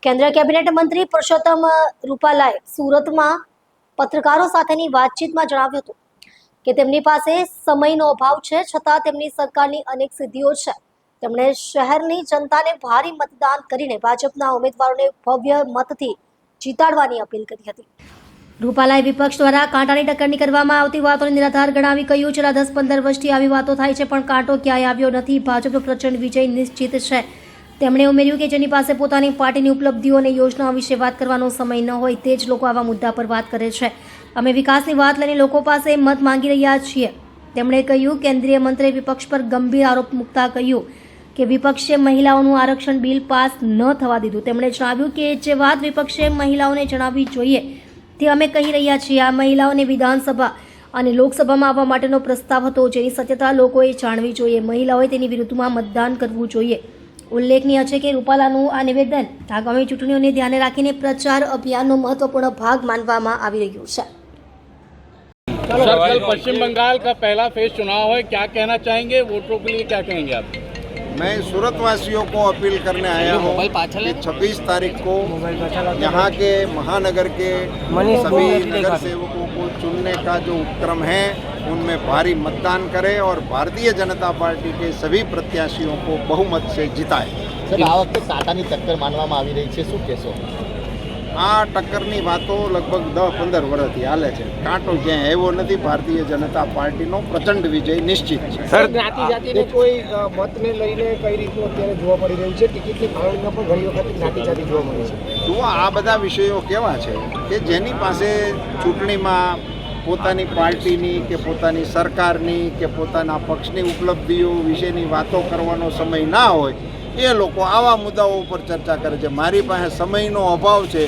કેન્દ્રીય કેબિનેટ મંત્રી પુરુષોત્તમ રૂપાલાએ સુરતમાં પત્રકારો સાથેની વાતચીતમાં જણાવ્યું હતું કે તેમની પાસે સમયનો અભાવ છે, છતાં તેમની સરકારની અનેક સિદ્ધિઓ છે. તેમણે શહેરની જનતાને ભારે મતદાન કરીને ભાજપના ઉમેદવારોને ભવ્ય મતથી જીતાડવાની અપીલ કરી હતી. રૂપાલાએ વિપક્ષ દ્વારા કાંટાની ટક્કરની કરવામાં આવતી વાતોને નિરાધાર ગણાવી કહ્યું, છેલ્લા 10-15 વર્ષથી આવી વાતો થાય છે, પણ કાંટો ક્યાંય આવ્યો નથી. ભાજપનો પ્રચંડ વિજય નિશ્ચિત છે. તેમણે ઉમેર્યું કે જેની પાસે પોતાની પાર્ટીની ઉપલબ્ધિઓ અને યોજનાઓ વિશે વાત કરવાનો સમય ન હોય તે જ લોકો આવા મુદ્દા પર વાત કરે છે. અમે વિકાસની વાત લઈને લોકો પાસે મત માંગી રહ્યા છીએ. તેમણે કહ્યું, કેન્દ્રીય મંત્રીએ વિપક્ષ પર ગંભીર આરોપ મૂકતા કહ્યું કે વિપક્ષે મહિલાઓનું આરક્ષણ બિલ પાસ ન થવા દીધું. તેમણે જણાવ્યું કે જે વાત વિપક્ષે મહિલાઓને જણાવવી જોઈએ તે અમે કહી રહ્યા છીએ. આ મહિલાઓને વિધાનસભા અને લોકસભામાં આવવા માટેનો પ્રસ્તાવ હતો, જેની સત્યતા લોકોએ જાણવી જોઈએ. મહિલાઓએ તેની વિરુદ્ધમાં મતદાન કરવું જોઈએ. ઉલ્લેખનીય છે કે રૂપાલાનું આ નિવેદન આગામી ચૂંટણીઓને ધ્યાને રાખીને પ્રચાર અભિયાનનો મહત્વપૂર્ણ ભાગ मानવામાં આવી રહ્યું છે. सर, कल पश्चिम बंगाल का पहला फेज चुनाव है, क्या कहना चाहेंगे वोटरों के लिए, क्या कहेंगे आप? मैं सूरत वासियों को अपील करने आया हूँ कि 26 तारीख को यहाँ के महानगर के सभी नगर सेवकों को चुनने का जो उपक्रम है उनमें भारी मतदान करें और भारतीय जनता पार्टी के सभी प्रत्याशियों को बहुमत से जिताएं. सर, આ વખતે કાંટાની ટક્કર માનવામાં આવી રહી છે, શું કહેશો? આ ટક્કરની વાતો લગભગ 10-15 વર્ષથી હાલે છે. કાંટો ક્યાંય આવ્યો નથી. ભારતીય જનતા પાર્ટીનો પ્રચંડ વિજય નિશ્ચિત છે. સર, જ્ઞાતિ જાતિને કોઈ મતને લઈને કઈ રીતનું અત્યારે જોવા મળી રહ્યું છે? ટિકિટની ફાળવણીમાં પણ ઘણી વખત જ્ઞાતિ જાતિ જોવા મળી છે. જુઓ, આ બધા વિષયો કેવા છે કે જેની પાસે ચૂંટણીમાં પોતાની પાર્ટીની કે પોતાની સરકારની કે પોતાના પક્ષની ઉપલબ્ધિઓ વિશેની વાતો કરવાનો સમય ના હોય એ લોકો આવા મુદ્દાઓ ઉપર ચર્ચા કરે છે. મારી પાસે સમયનો અભાવ છે.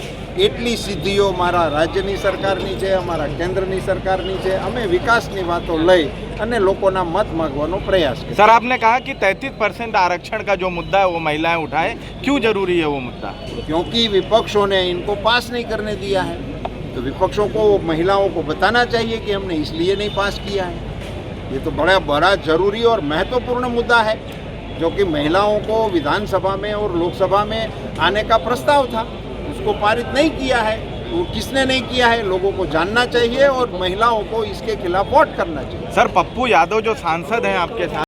એટલી સિદ્ધિઓ મારા રાજ્યની સરકારની છે, અમારા કેન્દ્રની સરકારની છે. અમે વિકાસની વાતો લઈ અને લોકોના મત માગવાનો પ્રયાસ કરીએ. सर, आपने कहा कि 33% आरक्षण का जो मुद्दा है वो महिलाएं उठाए, क्यों जरूरी है वो मुद्दा? क्योंकि विपक्षों ने इनको पास नहीं करने दिया है, तो विपक्षों को महिलाओं को बताना चाहिए कि हमने इसलिए नहीं पास किया है. ये तो बड़ा जरूरी और महत्वपूर्ण मुद्दा है, जो कि महिलाओं को विधानसभा में और लोकसभा में आने का प्रस्ताव था, उसको पारित नहीं किया है. वो किसने नहीं किया है लोगों को जानना चाहिए और महिलाओं को इसके खिलाफ वोट करना चाहिए. सर, पप्पू यादव जो सांसद हैं आपके साथ